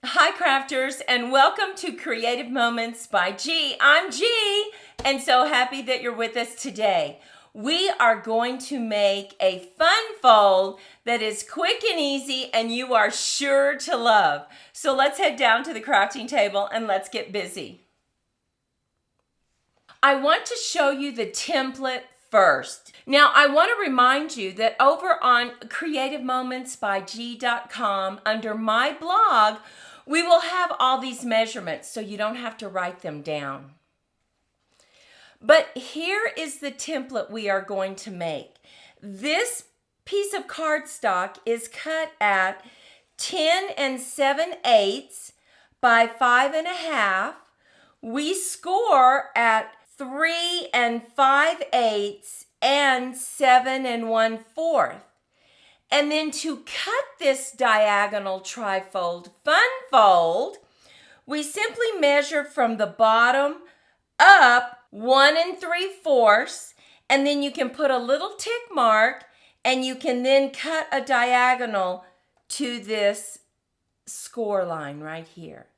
Hi crafters, and welcome to Creative Moments by G. I'm G, and so happy that you're with us today. We are going to make a fun fold that is quick and easy and you are sure to love. So let's head down to the crafting table and let's get busy. I want to show you the template first. Now, I want to remind you that over on creativemomentsbyg.com, under my blog, we will have all these measurements so you don't have to write them down. But here is the template we are going to make. This piece of cardstock is cut at 10 7/8 by 5.5. We score at 3 5/8 and 7 1/4. And then to cut this diagonal trifold fun fold, we simply measure from the bottom up 1 3/4, and then you can put a little tick mark and you can then cut a diagonal to this score line right here.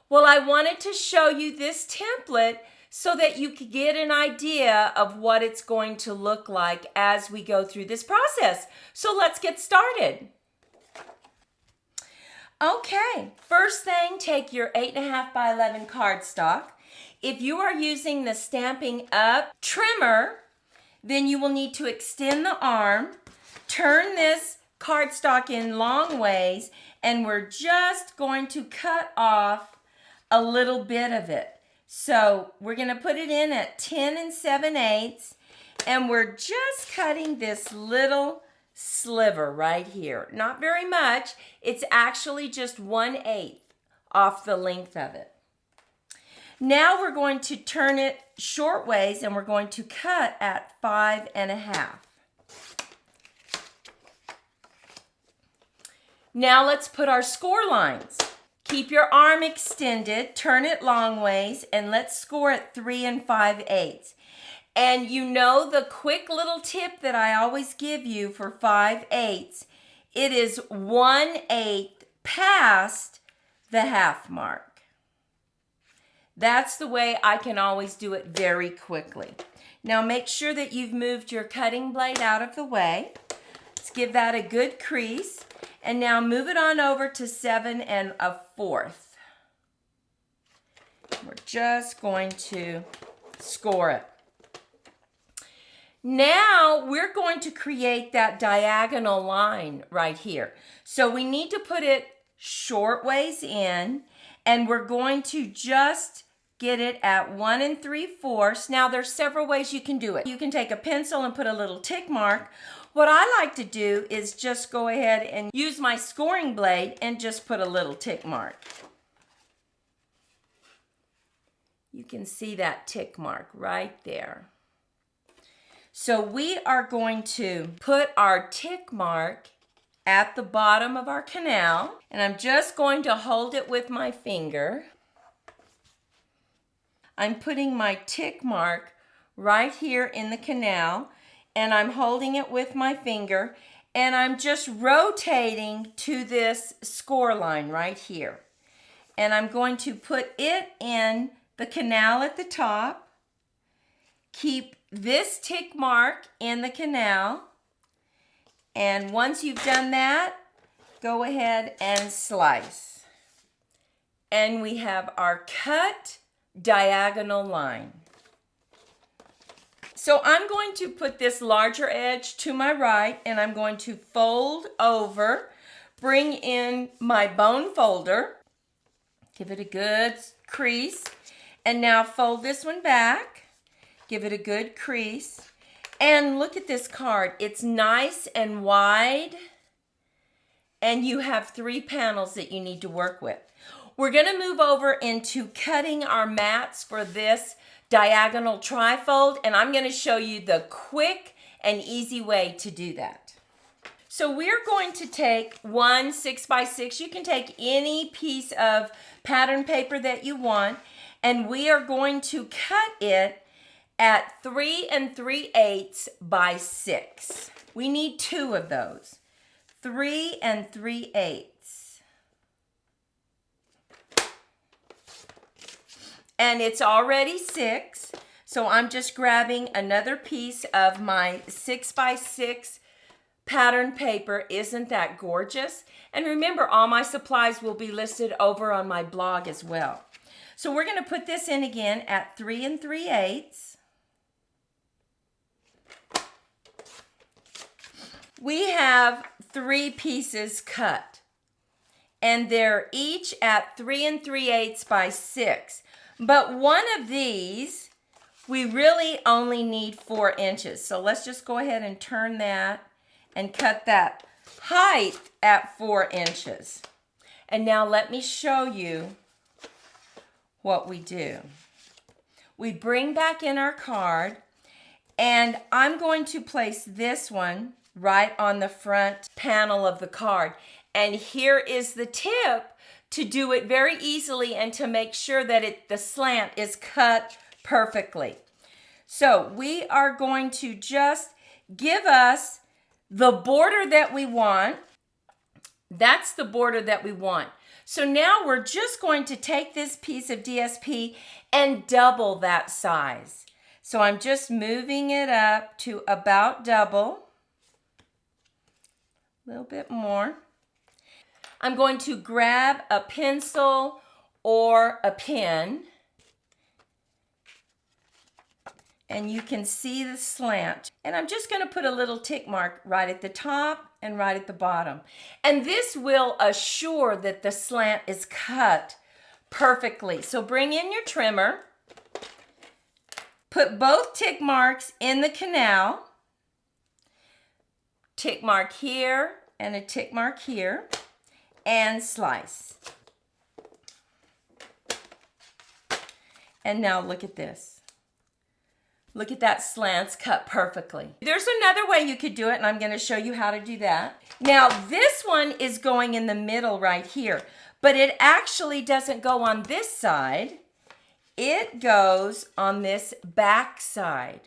Well, I wanted to show you this template so that you could get an idea of what it's going to look like as we go through this process. So let's get started. Okay, first thing, take your 8.5 by 11 cardstock. If you are using the Stampin' Up trimmer, then you will need to extend the arm, turn this cardstock in long ways, and we're just going to cut off a little bit of it. So we're going to put it in at 10 7/8, and we're just cutting this little sliver right here. Not very much. It's actually just 1/8 off the length of it. Now we're going to turn it short ways, and we're going to cut at 5.5. Now let's put our score lines. Keep your arm extended, turn it long ways, and let's score at 3 5/8. And you know the quick little tip that I always give you for 5/8, it is 1/8 past the half mark. That's the way I can always do it very quickly. Now make sure that you've moved your cutting blade out of the way. Let's give that a good crease. And now move it on over to 7 1/4. We're just going to score it. Now we're going to create that diagonal line right here. So we need to put it short ways in, and we're going to just get it at 1 3/4. Now there's several ways you can do it. You can take a pencil and put a little tick mark. What I like to do is just go ahead and use my scoring blade and just put a little tick mark. You can see that tick mark right there. So we are going to put our tick mark at the bottom of our canal, and I'm just going to hold it with my finger. I'm putting my tick mark right here in the canal, and I'm holding it with my finger, and I'm just rotating to this score line right here. And I'm going to put it in the canal at the top. Keep this tick mark in the canal. And once you've done that, go ahead and slice. And we have our cut diagonal line. So I'm going to put this larger edge to my right, and I'm going to fold over, bring in my bone folder, give it a good crease, and now fold this one back, give it a good crease, and look at this card. It's nice and wide, and you have 3 panels that you need to work with. We're going to move over into cutting our mats for this diagonal trifold, and I'm going to show you the quick and easy way to do that. So we're going to take one 6x6. You can take any piece of pattern paper that you want, and we are going to cut it at 3 3/8 by 6. We need 2 of those. 3 3/8. and it's already 6. So I'm just grabbing another piece of my 6x6 pattern paper. Isn't that gorgeous? And remember, all my supplies will be listed over on my blog as well. So we're going to put this in again at 3 3/8. We have 3 pieces cut, and they're each at 3 3/8 by 6. But one of these, we really only need 4 inches. So let's just go ahead and turn that and cut that height at 4 inches. And now let me show you what we do. We bring back in our card, and I'm going to place this one right on the front panel of the card. And here is the tip to do it very easily and to make sure that the slant is cut perfectly. So we are going to just give us the border that we want. That's the border that we want. So now we're just going to take this piece of DSP and double that size. So I'm just moving it up to about double. A little bit more. I'm going to grab a pencil or a pen, and you can see the slant. And I'm just going to put a little tick mark right at the top and right at the bottom. And this will assure that the slant is cut perfectly. So bring in your trimmer. Put both tick marks in the canal. Tick mark here and a tick mark here, and slice. And now look at this. Look at that slant's cut perfectly. There's another way you could do it, and I'm going to show you how to do that. Now this one is going in the middle right here, but it actually doesn't go on this side. It goes on this back side.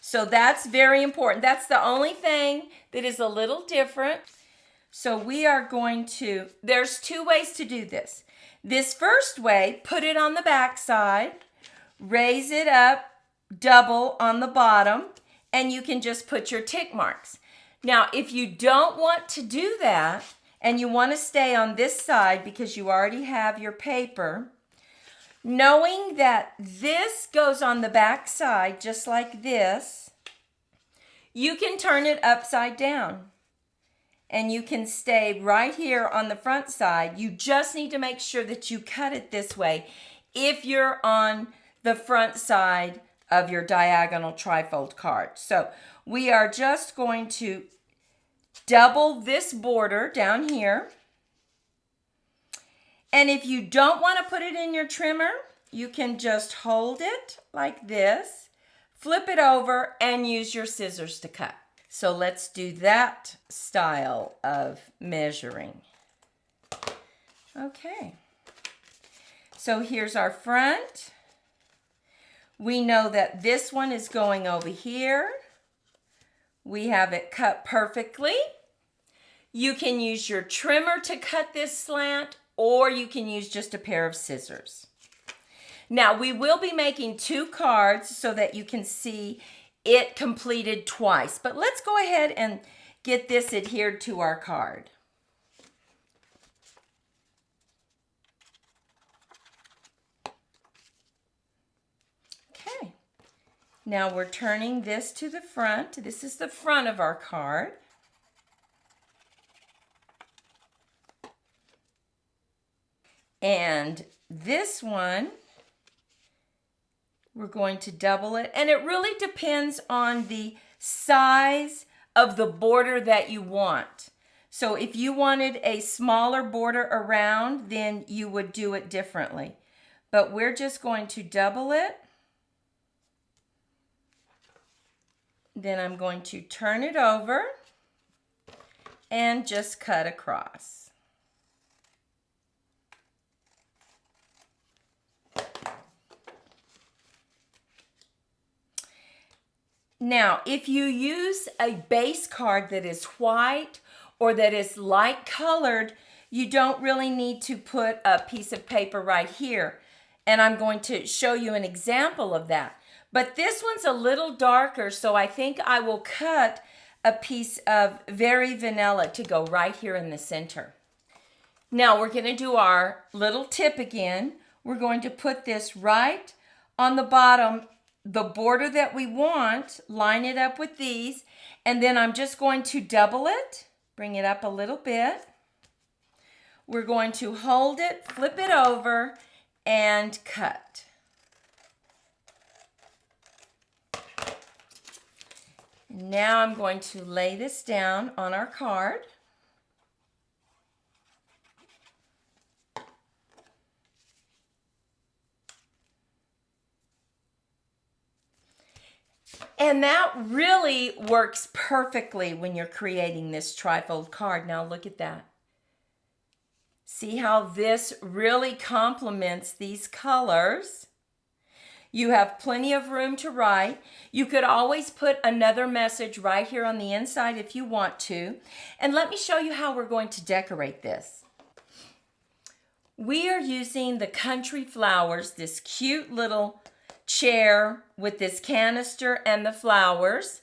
So that's very important. That's the only thing that is a little different. So we are going to, there's 2 ways to do this. This first way, put it on the back side, raise it up, double on the bottom, and you can just put your tick marks. Now, if you don't want to do that, and you want to stay on this side because you already have your paper, knowing that this goes on the back side just like this, you can turn it upside down. And you can stay right here on the front side. You just need to make sure that you cut it this way if you're on the front side of your diagonal trifold card. So we are just going to double this border down here. And if you don't want to put it in your trimmer, you can just hold it like this, flip it over, and use your scissors to cut. So let's do that style of measuring. Okay. So here's our front. We know that this one is going over here. We have it cut perfectly. You can use your trimmer to cut this slant, or you can use just a pair of scissors. Now we will be making 2 cards so that you can see it completed twice. But let's go ahead and get this adhered to our card. Okay. Now we're turning this to the front. This is the front of our card. And this one, we're going to double it, and it really depends on the size of the border that you want. So if you wanted a smaller border around, then you would do it differently. But we're just going to double it. Then I'm going to turn it over and just cut across. Now, if you use a base card that is white or that is light colored, you don't really need to put a piece of paper right here. And I'm going to show you an example of that. But this one's a little darker, so I think I will cut a piece of Very Vanilla to go right here in the center. Now we're going to do our little tip again. We're going to put this right on the bottom, the border that we want, line it up with these, and then I'm just going to double it, bring it up a little bit. We're going to hold it, flip it over, and cut. Now I'm going to lay this down on our card. And that really works perfectly when you're creating this trifold card. Now look at that. See how this really complements these colors. You have plenty of room to write. You could always put another message right here on the inside if you want to. And let me show you how we're going to decorate this. We are using the Country Flowers, this cute little chair with this canister and the flowers.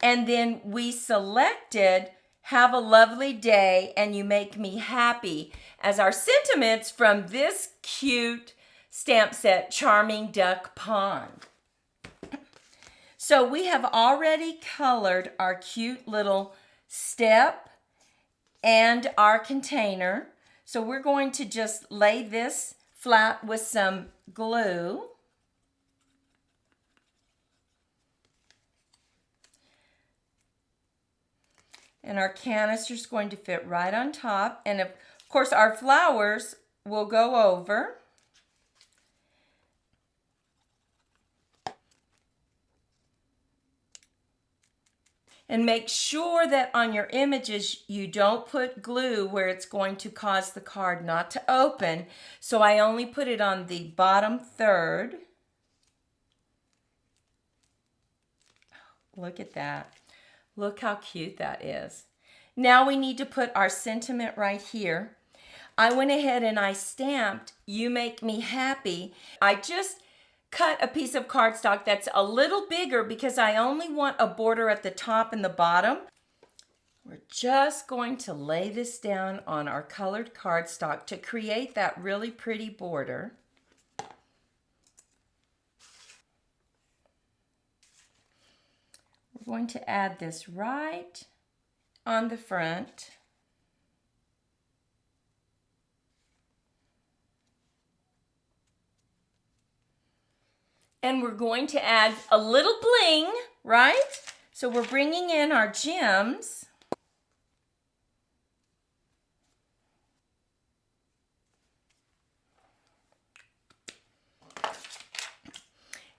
And then we selected Have a Lovely Day and You Make Me Happy as our sentiments from this cute stamp set, Charming Duck Pond. So we have already colored our cute little step and our container. So we're going to just lay this flat with some glue. And our canister is going to fit right on top. And of course, our flowers will go over. And make sure that on your images, you don't put glue where it's going to cause the card not to open. So I only put it on the bottom third. Look at that. Look how cute that is. Now we need to put our sentiment right here. I went ahead and I stamped You Make Me Happy. I just cut a piece of cardstock that's a little bigger because I only want a border at the top and the bottom. We're just going to lay this down on our colored cardstock to create that really pretty border. We're going to add this right on the front. And we're going to add a little bling, right? So we're bringing in our gems.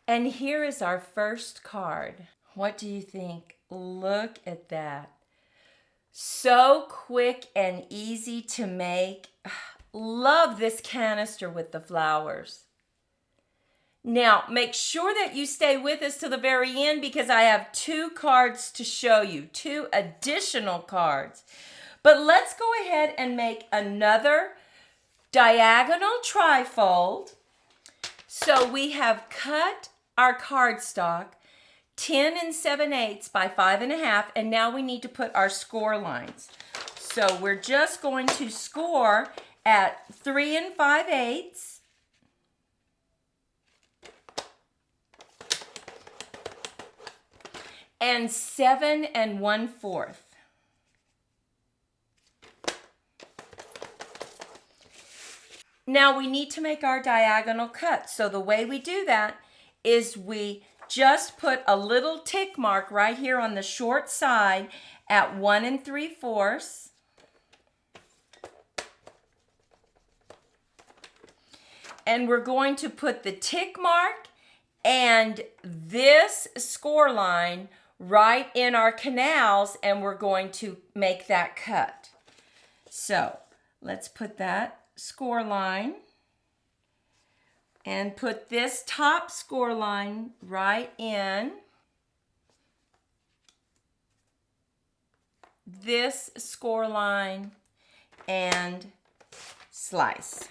And here is our first card. What do you think? Look at that. So quick and easy to make. Love this canister with the flowers. Now, make sure that you stay with us to the very end because I have 2 cards to show you, 2 additional cards. But let's go ahead and make another diagonal trifold. So we have cut our cardstock 10 7/8 by 5 1/2, and now we need to put our score lines. So we're just going to score at 3 5/8. And 7 1/4. Now we need to make our diagonal cut. So the way we do that is we just put a little tick mark right here on the short side at 1 3/4. And we're going to put the tick mark and this score line right in our canals, and we're going to make that cut. So let's put that score line and put this top score line right in. This score line and slice.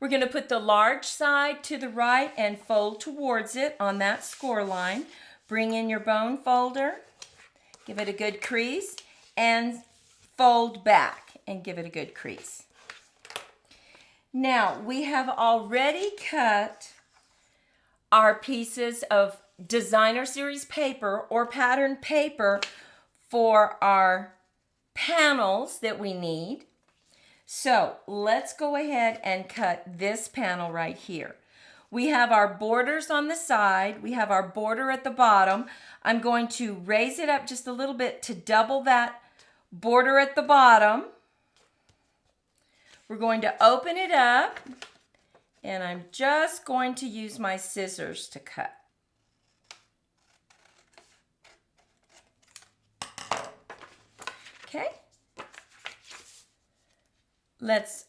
We're going to put the large side to the right and fold towards it on that score line. Bring in your bone folder, give it a good crease, and fold back and give it a good crease. Now, we have already cut our pieces of designer series paper or pattern paper for our panels that we need. So let's go ahead and cut this panel right here. We have our borders on the side. We have our border at the bottom. I'm going to raise it up just a little bit to double that border at the bottom. We're going to open it up, and I'm just going to use my scissors to cut. Okay. Let's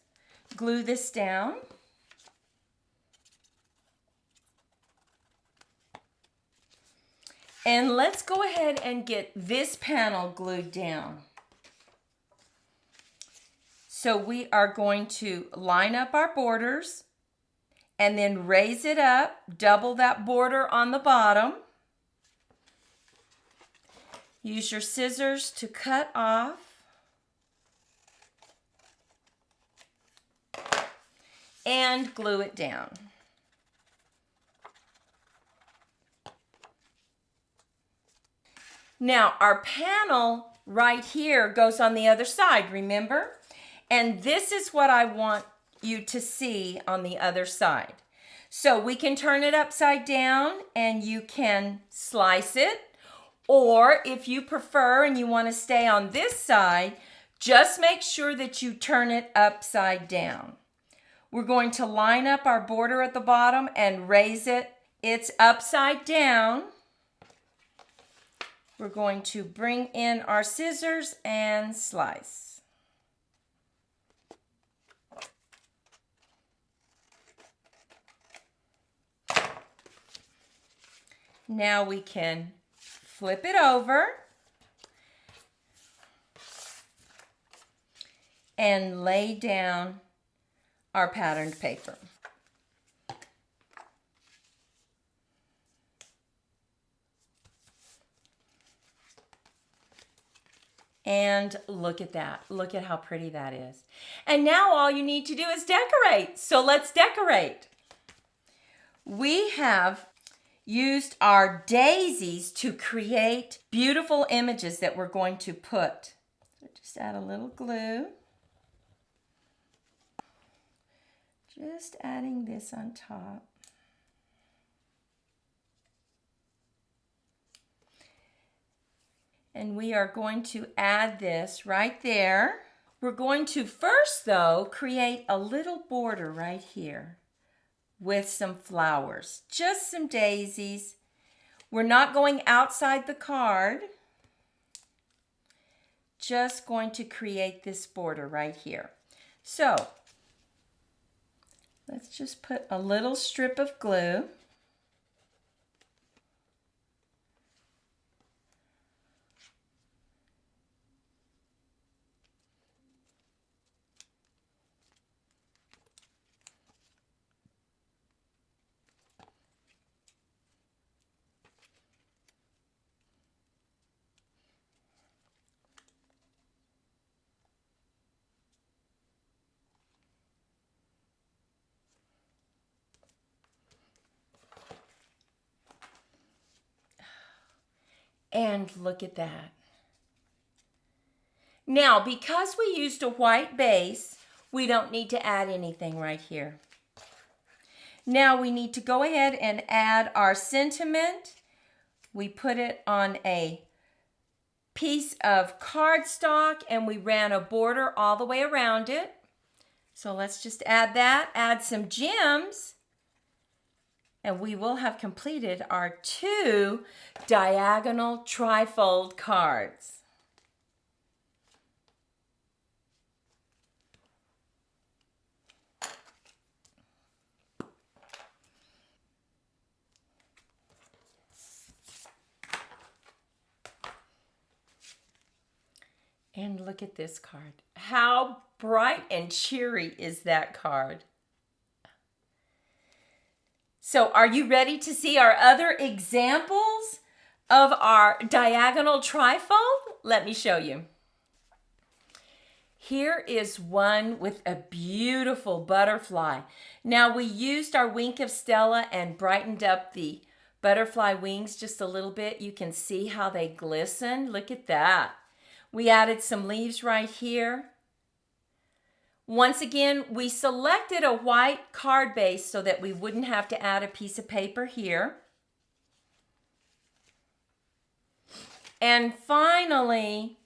glue this down. And let's go ahead and get this panel glued down. So we are going to line up our borders and then raise it up, double that border on the bottom. Use your scissors to cut off. And glue it down. Now our panel right here goes on the other side, remember? And this is what I want you to see on the other side. So we can turn it upside down and you can slice it. Or if you prefer and you want to stay on this side, just make sure that you turn it upside down. We're going to line up our border at the bottom and raise it. It's upside down. We're going to bring in our scissors and slice. Now we can flip it over and lay down our patterned paper. And look at that. Look at how pretty that is. And now all you need to do is decorate. So let's decorate. We have used our daisies to create beautiful images that we're going to put. So just add a little glue. Just adding this on top. And we are going to add this right there. We're going to first, though, create a little border right here with some flowers, just some daisies. We're not going outside the card. Just going to create this border right here. So, let's just put a little strip of glue. And look at that. Now, because we used a white base, we don't need to add anything right here. Now we need to go ahead and add our sentiment. We put it on a piece of cardstock and we ran a border all the way around it. So let's just add that, add some gems. And we will have completed our 2 diagonal trifold cards. And look at this card. How bright and cheery is that card? So are you ready to see our other examples of our diagonal trifold? Let me show you. Here is one with a beautiful butterfly. Now we used our Wink of Stella and brightened up the butterfly wings just a little bit. You can see how they glisten. Look at that. We added some leaves right here. Once again, we selected a white card base so that we wouldn't have to add a piece of paper here. And finally,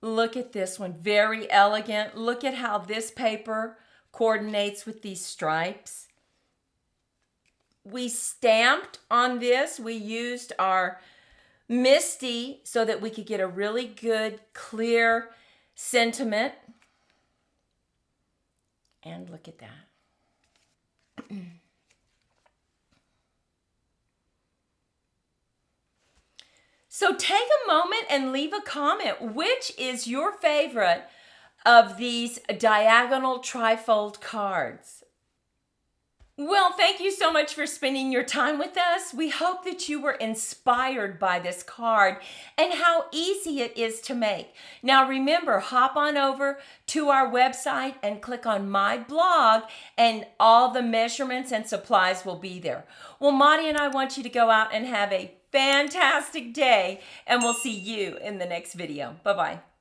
look at this one, very elegant. Look at how this paper coordinates with these stripes. We stamped on this. We used our Misty so that we could get a really good, clear sentiment. And look at that. So take a moment and leave a comment. Which is your favorite of these diagonal trifold cards? Well, thank you so much for spending your time with us. We hope that you were inspired by this card and how easy it is to make. Now remember, hop on over to our website and click on my blog and all the measurements and supplies will be there. Well, Maudie and I want you to go out and have a fantastic day and we'll see you in the next video. Bye-bye.